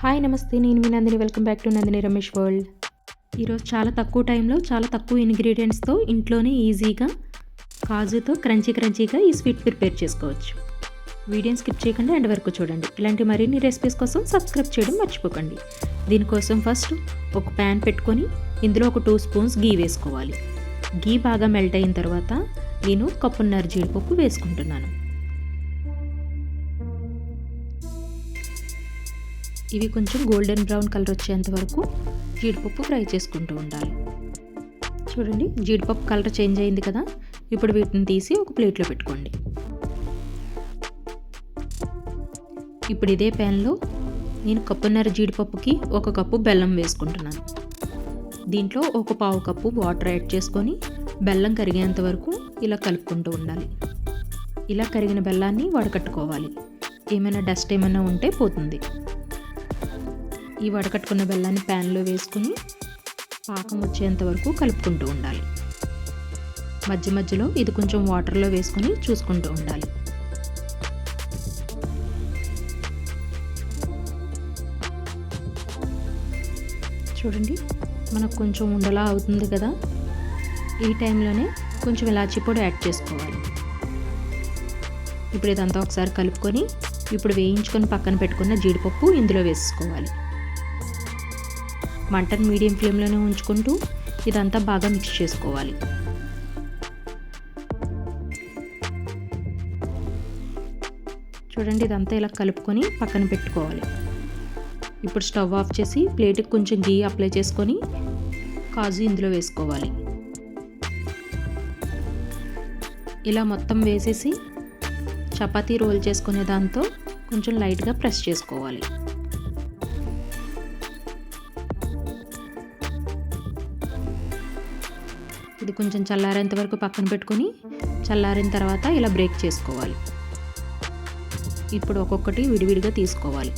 Hi నమస్తే, నేను మీ Nandini. Welcome back to Nandini Ramesh world. ఈరోజు చాలా తక్కువ టైంలో చాలా తక్కువ ఇంగ్రీడియంట్స్తో ఇంట్లోనే ఈజీగా కాజుతో క్రంచీగా ఈ స్వీట్ ప్రిపేర్ చేసుకోవచ్చు. వీడియోని స్కిప్ చేయకుండా ఎండ్ వరకు చూడండి. ఇలాంటి మరిన్ని రెసిపీస్ కోసం సబ్స్క్రైబ్ చేయడం మర్చిపోకండి. దీనికోసం ఫస్ట్ ఒక ప్యాన్ పెట్టుకొని ఇందులో ఒక 2 స్పూన్స్ గీ వేసుకోవాలి. గీ బాగా మెల్ట్ అయిన తర్వాత నేను కప్పున్నర జీడిపప్పు వేసుకుంటున్నాను. ఇవి కొంచెం గోల్డెన్ బ్రౌన్ కలర్ వచ్చేంత వరకు జీడిపప్పు ఫ్రై చేసుకుంటూ ఉండాలి. చూడండి, జీడిపప్పు కలర్ చేంజ్ అయింది కదా. ఇప్పుడు వీటిని తీసి ఒక ప్లేట్లో పెట్టుకోండి. ఇప్పుడు ఇదే ప్యాన్లో నేను కప్పున్నర జీడిపప్పుకి 1 కప్పు బెల్లం వేసుకుంటున్నాను. దీంట్లో ఒక పావు కప్పు వాటర్ యాడ్ చేసుకొని బెల్లం కరిగేంత వరకు ఇలా కలుపుకుంటూ ఉండాలి. ఇలా కరిగిన బెల్లాన్ని వడకట్టుకోవాలి. ఏమైనా డస్ట్ ఏమైనా ఉంటే పోతుంది. ఈ వడకట్టుకున్న బెల్లాన్ని ప్యాన్లో వేసుకుని పాకం వచ్చేంత వరకు కలుపుకుంటూ ఉండాలి. మధ్య మధ్యలో ఇది కొంచెం వాటర్లో వేసుకొని చూసుకుంటూ ఉండాలి. చూడండి, మనకు కొంచెం ఉండలా అవుతుంది కదా. ఈ టైంలోనే కొంచెం ఇలాచీ పొడి యాడ్ చేసుకోవాలి. ఇప్పుడు ఇదంతా ఒకసారి కలుపుకొని ఇప్పుడు వేయించుకొని పక్కన పెట్టుకున్న జీడిపప్పు ఇందులో వేసుకోవాలి. మంటను మీడియం ఫ్లేమ్లోనే ఉంచుకుంటూ ఇదంతా బాగా మిక్స్ చేసుకోవాలి. చూడండి, ఇదంతా ఇలా కలుపుకొని పక్కన పెట్టుకోవాలి. ఇప్పుడు స్టవ్ ఆఫ్ చేసి ప్లేట్కి కొంచెం గీ అప్లై చేసుకొని కాజు ఇందులో వేసుకోవాలి. ఇలా మొత్తం వేసేసి చపాతీ రోల్ చేసుకునే దాంతో కొంచెం లైట్గా ప్రెస్ చేసుకోవాలి. ఇది కొంచెం చల్లారేంత వరకు పక్కన పెట్టుకొని చల్లారిన తర్వాత ఇలా బ్రేక్ చేసుకోవాలి. ఇప్పుడు ఒక్కొక్కటి విడివిడిగా తీసుకోవాలి.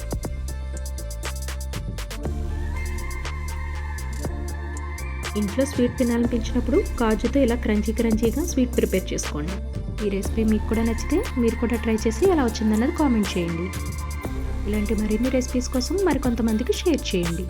ఇంట్లో స్వీట్ తినాలనిపించినప్పుడు కాజుతో ఇలా క్రంచీగా స్వీట్ ప్రిపేర్ చేసుకోండి. ఈ రెసిపీ మీకు కూడా నచ్చితే మీరు కూడా ట్రై చేసి ఎలా వచ్చిందన్నది కామెంట్ చేయండి. ఇలాంటి మరిన్ని రెసిపీస్ కోసం మరికొంతమందికి షేర్ చేయండి.